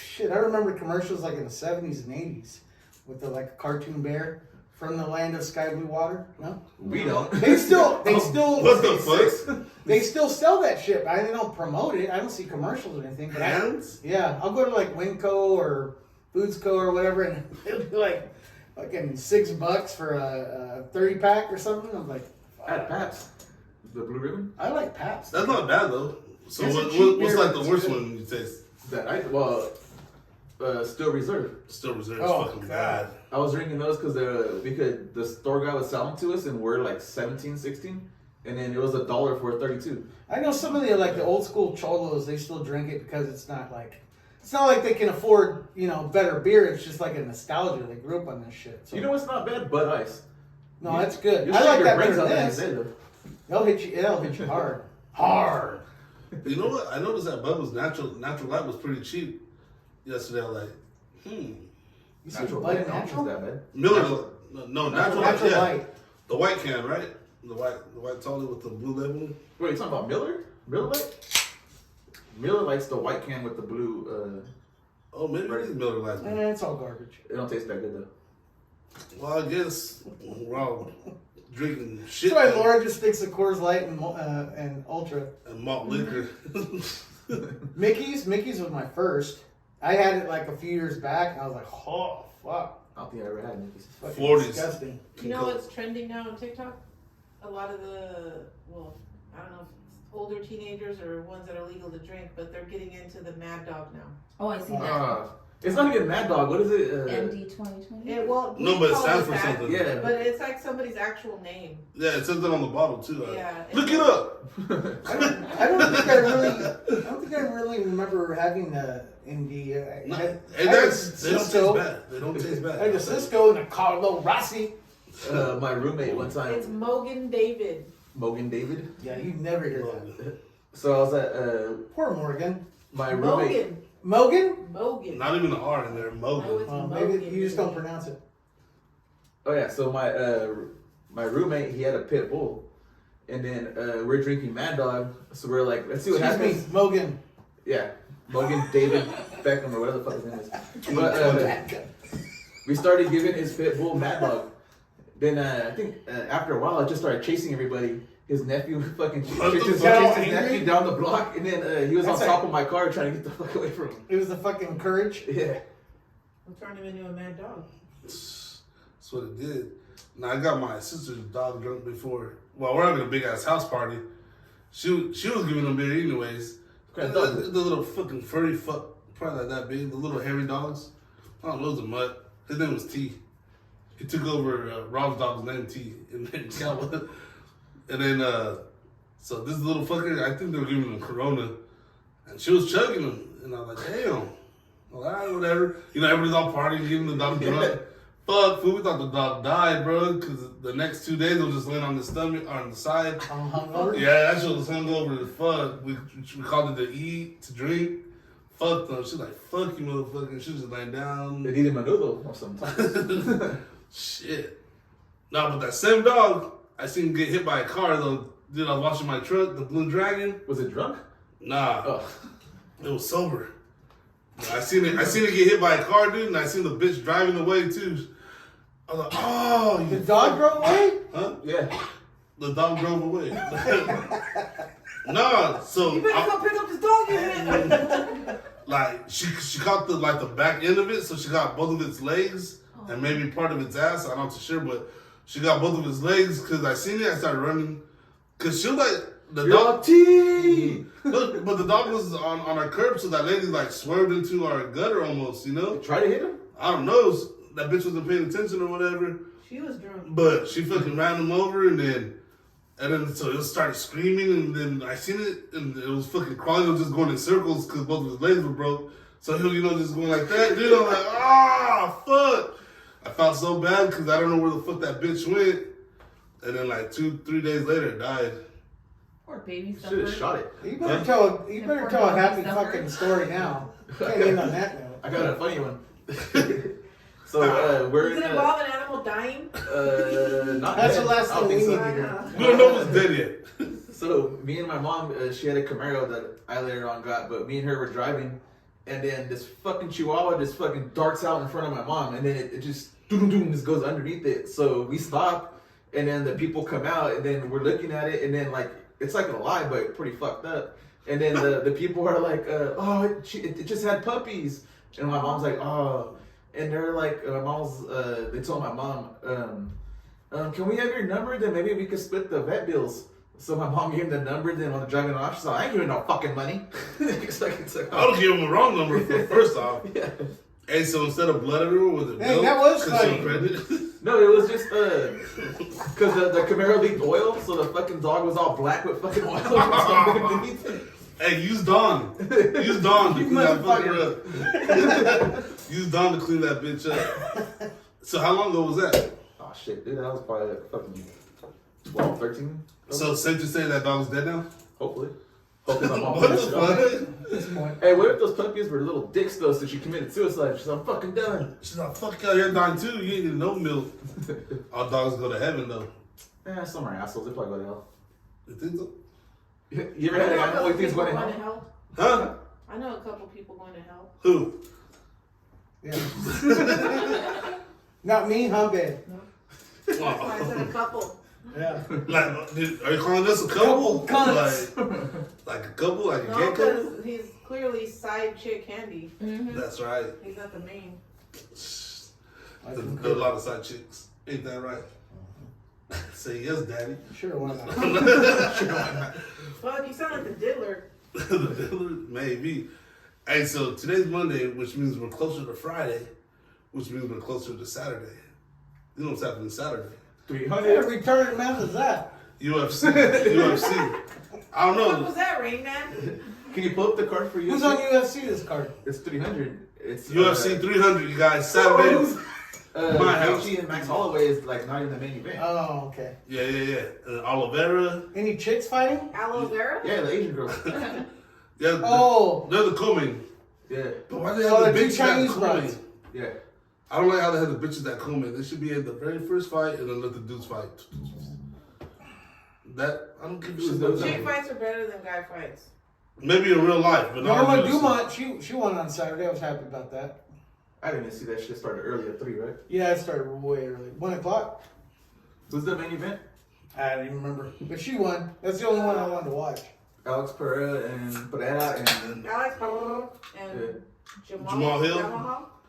shit. I remember commercials like in the 70s and 80s with the like cartoon bear from the land of sky blue water. No, We don't. they still What the fuck? they still sell that shit. They don't promote it. I don't see commercials or anything. But Hands? yeah, I'll go to like Winco or Foodsco or whatever, and it'll be like fucking $6 for a 30-pack or something. I'm like, At Paps. The Blue Ribbon? I like Pabst. That's not bad though. So It's a what's cheap beer, like but the it's worst good. one you taste? Still Reserve. Still reserved. Oh, fucking God. bad. I was drinking those because the store guy was selling to us and we're like 17, 16. And then it was $1 for 32. I know some of the old school cholos. They still drink it because it's not like they can afford better beer. It's just like a nostalgia. They grew up on this shit. So. You know what's not bad? Bud Ice. No, that's good. You'll I shake like your that brains better out than there this. and say, though. It'll hit you hard. Hard. You know what? I noticed that Bubba's natural light was pretty cheap yesterday. I was like, You said Natural Bud light. Natural? That bad. Miller, Natural. no, natural, Natural yeah. Light. The white can, right? The white tolly with the blue label. Wait, you talking about Miller? Miller Lite? Miller Lite's the white can with the blue. Oh, maybe it is Miller Lite. It's all garbage. It don't taste that good though. Well, I guess we're all drinking shit That's why Laura just sticks to Coors Light and Ultra. and malt liquor. Mickey's was my first. I had it like a few years back, and I was like, oh fuck, I don't think I ever had Mickey's. fucking 40s. disgusting. You know what's trending now on TikTok? A lot of the, well, I don't know if it's older teenagers or ones that are legal to drink, but they're getting into the Mad Dog now. Oh, I see that. It's not even Mad Dog. What is it? MD 2020. Well, No, we but it call stands for that, something. Yeah. But it's like somebody's actual name. Yeah, it says that on the bottle too. Yeah. Look it up. I don't think I really remember having the Indy. No, I and had that's they don't Cisco. taste bad. They don't taste I had bad. the Cisco and the Carlo Rossi. My roommate one time, It's Mogan David. Mogan David. Yeah, you never hear that. So I was at Poor Morgan. my roommate. Mogan. Mogan? Mogan. Not even an R in there. No, Mogan. it's Well, Mogan. maybe you just don't pronounce it. Oh yeah, so my roommate, he had a pit bull, and then we're drinking Mad Dog. So we're like, let's see what Excuse happens. me, Mogan. Yeah, Mogan David Beckham or whatever the fuck his name is. But we started giving his pit bull Mad Dog. Then I think after a while, I just started chasing everybody. His nephew fucking What the chased his fuck? nephew down the block, and then he was That's on like- top of my car trying to get the fuck away from him. It was the fucking courage. Yeah. We'll turn him into a mad dog. That's what it did. Now I got my sister's dog drunk before. Well, we're having a big ass house party. She was giving them beer anyways. Okay, the little fucking furry fuck, probably like that big. The little hairy dogs. I don't know, loads of mud. His name was T. He took over Rob's dog's name T, and then and then so this little fucker, I think they were giving him Corona, and she was chugging him, and I was like, damn. Well, all right, whatever. You know, everybody's all partying, giving the dog drunk. Fuck, fool, we thought the dog died, bro, because the next 2 days it was just laying on the stomach, or on the side. Hungover. Yeah, that shit was hungover as fuck. We called it to eat, to drink. Fuck them. She's like, fuck you, motherfucker. She was just laying down. They needed menudo or something. Shit. Nah, but that same dog, I seen him get hit by a car, though. Dude, I was washing my truck, the Blue Dragon. Was it drunk? Nah, Oh. it was sober. I seen it get hit by a car, dude, and I seen the bitch driving away, too. I was like, oh, The dog drove away? Huh? Yeah. The dog drove away. Nah, so You better go pick up this dog, you man. like she caught the back end of it, so she got both of its legs and maybe part of its ass. I'm not too sure, but she got both of its legs because I seen it. I started running because she was like the dog. T. Look, but the dog was on our curb, so that lady like swerved into our gutter almost. You know, Try to hit him? I don't know. That bitch wasn't paying attention or whatever. She was drunk. But she fucking ran him over and then so it started screaming and then I seen it and it was fucking crawling. It was just going in circles because both of his legs were broke. So he was, just going like that. Dude, I'm like, fuck. I felt so bad because I don't know where the fuck that bitch went. And then like 2-3 days later, it died. Poor baby Should suffered. have shot it. You better tell a happy Suffer. fucking story now. Can't end on that note. I got a funny one. So we're Does in it involve an animal dying? not That's dead. the last I don't thing think we so. need to hear. We don't know if it's dead yet. So me and my mom, she had a Camaro that I later on got, but me and her were driving, and then this fucking Chihuahua just fucking darts out in front of my mom, and then it just doom just goes underneath it. So we stop, and then the people come out, and then we're looking at it, and then like it's like alive, but pretty fucked up. And then the people are like, it just had puppies, and my mom's like, oh. And they're like, they told my mom, can we have your number? Then maybe we could split the vet bills. So my mom gave him the number. Then when they're driving off, she's like, I ain't giving no fucking money. it's like, I would give him the wrong number first off. yeah. Hey, so instead of blood everywhere, was it Hey, milk? that was 'Cause she funny. pregnant? No, it was just because the Camaro leaked oil, so the fucking dog was all black with fucking oil underneath it. Hey, use Dawn. Use Dawn to You clean that fucker up. Use Dawn to clean that bitch up. So how long ago was that? Oh shit, dude, that was probably like fucking 12, 13. So safe to say that dog's dead now? Hopefully. Hoping my mom What puts the it on. fuck? At this point. Hey, what if those puppies were little dicks though, so she committed suicide? She's like, I'm fucking done. She's like, fuck y'all, you're dying too. You ain't getting no milk. All dogs go to heaven though. Some are assholes. They probably go to hell. You think so? You ever had an animal you think is going to hell? Huh? I know a couple people going to hell. Who? Yeah. Not me, huh, babe? That's why I said a couple. Yeah. Like, are you calling us a couple? Cunts. Like a couple? Like a No, gay couple? because he's clearly side chick handy. That's right. He's not the main. There are a lot of side chicks. Ain't that right? Say yes, daddy. Sure, why not? Fuck, you sound like the diddler. The dealer? Maybe. Hey, so today's Monday, which means we're closer to Friday, which means we're closer to Saturday. You know what's happening Saturday? 300. What retarded math is that? UFC. UFC. I don't What know. was that, Rain Man? Can you pull up the card for you? Who's on UFC this card? It's 300. It's UFC 300, you guys. Saturday. My house. Gaethje and Max Holloway is like not even the main event. Oh, okay. Yeah. And Oliveira. Any chicks fighting? Aloe vera? Yeah, the Asian girl. Yeah. Oh. They're the co-main. Yeah, But why they Oh, have the the two bitches that Chinese co-main? brothers. yeah. I don't like how they have the bitches that co-main. They should be in the very first fight and then let the dudes fight. That I don't give a shit about Chick that. fights are better than guy fights. Maybe in real life, but not Norma in UFC. Dumont, she won on Saturday. I was happy about that. I didn't even see that shit started early at 3, right? Yeah, it started way early. 1 o'clock? Who's the main event? I don't even remember. But she won. That's the only one I wanted to watch. Alex Pereira and Pereira and Alex and Jamal Hill?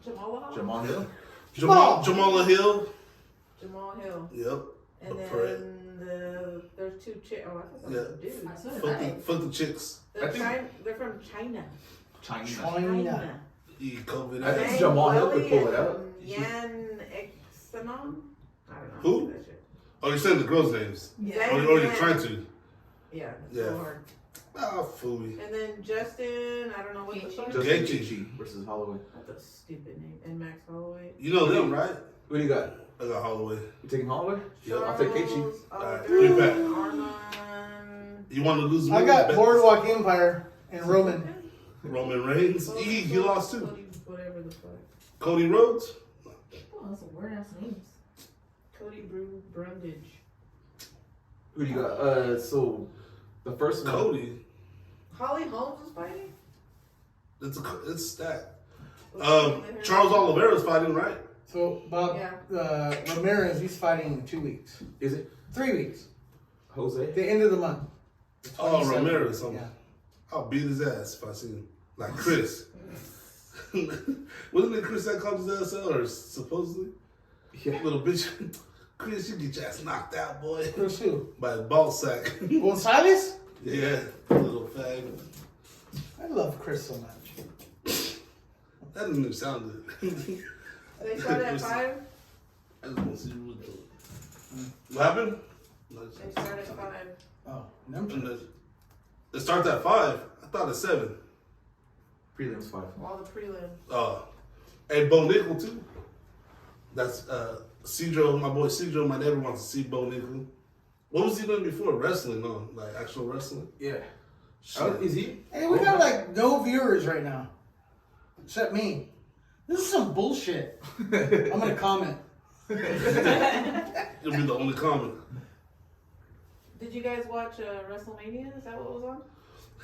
Jamal Hill? Jamala Hill. Jamal Hill. Yep. And For it. then there's two chicks. Oh, I thought that was dudes. Fuck the chicks. They're from China. China. China. Eat COVID. I think ass. Jamal Hill could pull it out. Yan Exanon? I don't know. Who? That shit. Oh, you're saying the girls' names. Yeah. Or you're trying to. Yeah, it's Yeah. so hard. Ah, fooey. And then Justin, I don't know what the fuck. Justin Gaethje. Gaethje versus Holloway. That's a stupid name. And Max Holloway. You know them, right? What do you got? I got Holloway. You taking Holloway? Yep. I'll take Gaethje. Alright, Oliveira, three pack. Arman. You want to lose I weight? got Bet Boardwalk Empire and Roman. Roman Reigns. He lost too. Cody, whatever the fuck. Cody Rhodes. Oh, those are weird ass names. Cody Brundage. Who do you got? So the first one. Cody. Holly Holmes is fighting? It's stacked. What's the name of her? Charles Oliveira's fighting, right? So, Bob Ramirez, he's fighting in 2 weeks. Is it 3 weeks. Jose? The end of the month. The Oh, 27th. Ramirez. Yeah. I'll beat his ass if I see him. Like Chris. Wasn't it Chris that called his ass out, or supposedly? Yeah. Little bitch. Chris, you get your ass knocked out, boy. Chris who? By a ball sack. Gonzalez? Yeah, little fag. I love Chris so much. That doesn't even sound good. They start at 5? I just want to see what doing. What happened? They start at 5. Oh, number. It starts at 5. I thought it's 7. Prelims 5. All the prelims. And Bo Nickel too. That's Cedro, my boy Cedro. My neighbor wants to see Bo Nickel. What was he doing before? Wrestling, no? Like actual wrestling? Yeah. Shit. Is he? Hey, we got like no viewers right now. Except me. This is some bullshit. I'm gonna comment. You'll be the only comment. Did you guys watch WrestleMania? Is that what was on?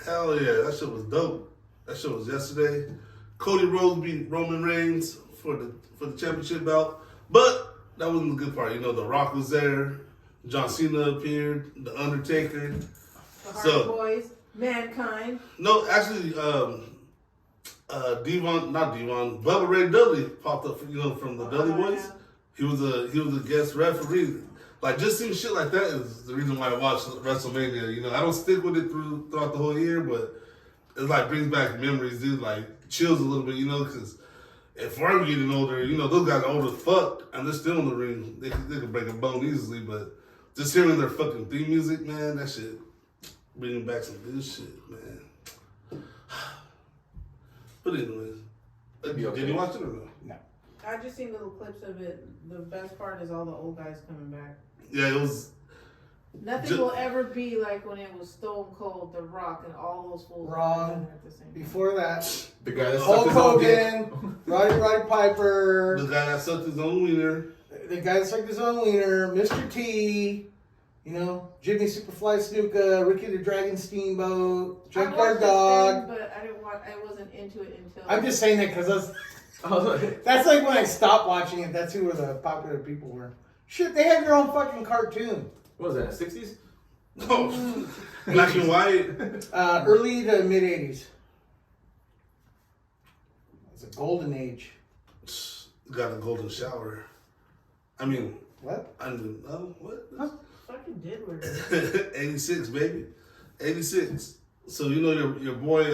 Hell yeah, that shit was dope. That shit was yesterday. Cody Rhodes beat Roman Reigns for the championship belt. But that wasn't the good part. You know, The Rock was there. John Cena appeared. The Undertaker. The Hardy So- Boys, Mankind. No, actually, Bubba Ray Dudley popped up, from the Dudley Boys. Yeah. He was a guest referee. Like, just seeing shit like that is the reason why I watch WrestleMania. I don't stick with it throughout the whole year, but it like brings back memories, dude. Like chills a little bit, because if we're getting older, those guys are old as fuck and they're still in the ring. They could break a bone easily, but just hearing their fucking theme music, man, that shit bringing back some good shit, man. But anyways, did you watch it or no? I just seen little clips of it. The best part is all the old guys coming back. Yeah, it was. Nothing will ever be like when it was Stone Cold, The Rock, and all those fools. Wrong. At the same time. Before that, The guy that Hulk sucked his own dick. Hogan, Roddy Piper, The guy that sucked his own wiener. the guy that sucked his own wiener, Mr. T, you know, Jimmy Superfly Snuka, Ricky the Dragon Steamboat, Junkyard Dog. But I didn't watch. I wasn't into it until. I'm just saying that because that's like when I stopped watching it. That's who the popular people were. Shit, they had their own fucking cartoon. What was that, 60s? Oh, black and white. Early to mid 80s. It's a golden age. Got a golden shower. I mean, What? I mean, what? Fucking did weird. 86, baby. 86. So you know your boy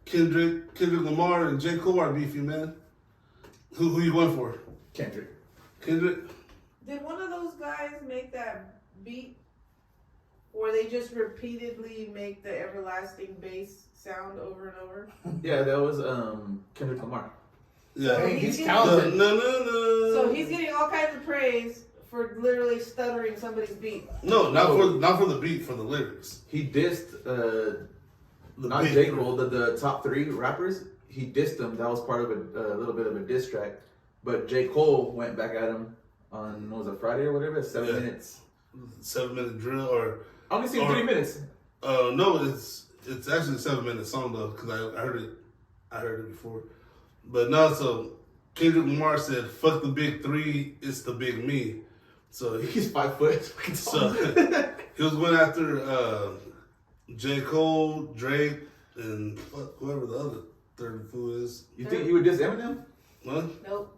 Kendrick Lamar and J. Cole are beefy, man. Who you going for? Kendrick. Kendrick? Did one of those guys make that beat, or they just repeatedly make the everlasting bass sound over and over? Yeah, that was Kendrick Lamar. Yeah. Hey, he's getting- talented. No. So he's getting all kinds of praise for literally stuttering somebody's beat. No, not for the beat, for the lyrics. He dissed not beat. J. Cole, the top 3 rappers. He dissed them. That was part of a little bit of a diss track. But J. Cole went back at him on, what was it, Friday or whatever? 7 Yeah. minutes. 7-minute drill or I only seen Or- 3 minutes. no, it's actually a 7-minute song though, because I heard it before. But no, so Kendrick Lamar said, "Fuck the big 3, it's the big me." So He's 5 foot. So he was going after J. Cole, Drake, and whoever the other third fool is. You think he would diss Eminem? Huh? Nope.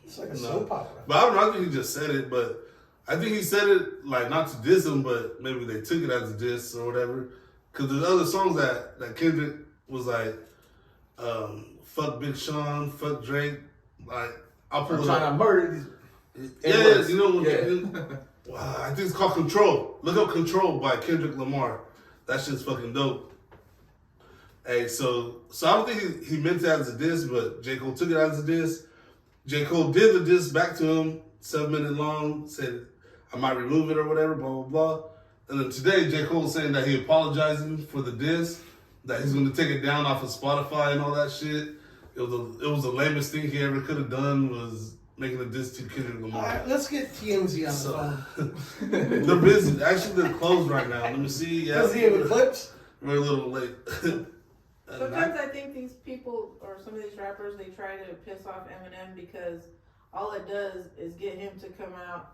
It's like a No. soap opera. But I don't know, I think he just said it, but I think he said it like not to diss him, but maybe they took it as a diss or whatever. Because there's other songs that Kendrick was like, fuck Big Sean, fuck Drake. Like, I'll pull I'm it trying up. to murder these. Yeah, you know, Yeah. wow, I think it's called Control. Look up Control by Kendrick Lamar. That shit's fucking dope. Hey, so I don't think he meant it as a diss, but J. Cole took it as a diss. J. Cole did the diss back to him, 7-minute long, said, I might remove it or whatever, blah, blah, blah. And then today, J. Cole's saying that he apologizing for the diss, that he's going to take it down off of Spotify and all that shit. It was the lamest thing he ever could have done was making a diss to Kendrick All Lamar. right, let's get TMZ on the phone. They're busy. Actually, they're closed right now. Let me see. Yeah, Does he have eclipse? we're a little late. Sometimes I think these people or some of these rappers, they try to piss off Eminem because all it does is get him to come out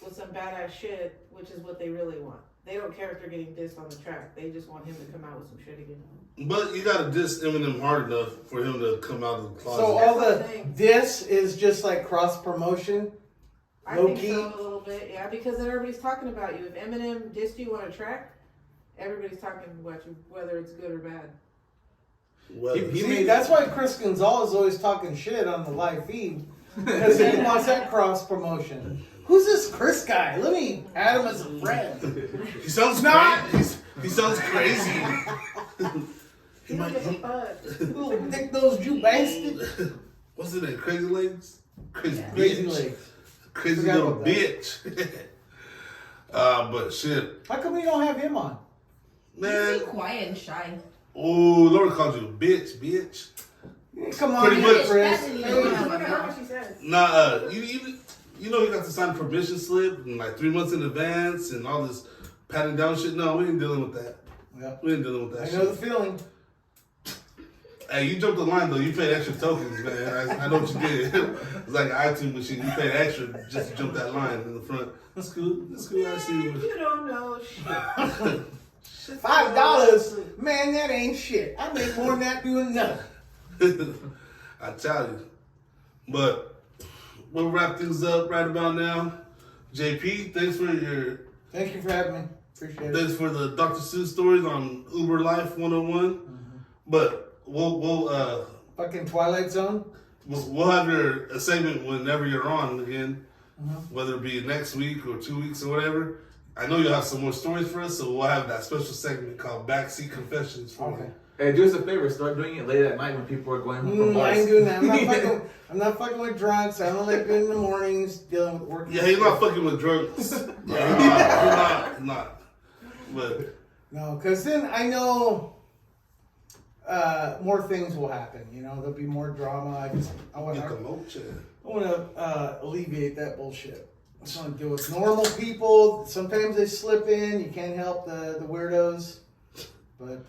with some badass shit, which is what they really want. They don't care if they're getting dissed on the track. They just want him to come out with some shit again. But you gotta diss Eminem hard enough for him to come out of the closet. So all That's the the thing. this is just like cross promotion. I Low think key? so a little bit, yeah, because then everybody's talking about you. If Eminem dissed you on a track, everybody's talking about you, whether it's good or bad. Well, He See, made- that's why Chris Gonzalez is always talking shit on the live feed because he wants that cross promotion. Who's this Chris guy? Let me add him as a friend. he sounds Not- crazy. He sounds crazy. He don't give a fuck. Little Nick those Jew bastard. What's it name? Crazy Legs? Crazy Crazy bitch. legs. Crazy Forgot little about that. bitch. But shit, How come you don't have him on? He's man. being quiet and shy. Oh, Lord called you a bitch. Come on, Pretty man, much. Chris. That's Look really at not how much he says. Nah, you know he got to sign permission slip and like 3 months in advance and all this patting down shit. No, we ain't dealing with that. Yeah. We ain't dealing with that I shit. know the feeling. Hey, you jumped the line though. You paid extra tokens, man. I know what you did. It's like an iTunes machine. You paid extra just to jump that line in the front. That's cool. That's cool. I see you. You don't know shit. $5, man, that ain't shit. I make more than that doing nothing. I tell you. But we'll wrap things up right about now. JP, thanks Thank you for having me. Appreciate it. thanks for the Dr. Seuss stories on Uber Life 101. But we'll Fucking Twilight Zone. we'll have a segment whenever you're on again, Mm-hmm. whether it be next week or 2 weeks or whatever. I know you'll have some more stories for us, so we'll have that special segment called Backseat Confessions for Okay. you. Hey, do us a favor. Start doing it late at night when people are going home from I bars. ain't doing that. I'm not fucking with drunks. I don't like good in the mornings dealing with work. Yeah, he's not fucking with drunks. Yeah, he's not. But No, because then I know more things will happen. You know, there'll be more drama. I want to alleviate that bullshit. I just want to deal with normal people. Sometimes they slip in. You can't help the weirdos. But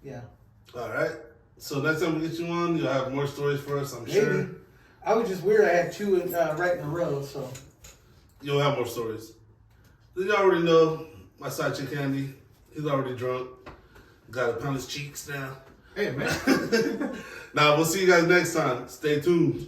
yeah. all right. So next time we get you on, you'll have more stories for us, I'm Maybe. sure. I was just weird. I had two right in a row, so. You'll have more stories. Then you already know my side chick Andy. He's already drunk. Got to pound his cheeks now. Hey, man. Now, we'll see you guys next time. Stay tuned.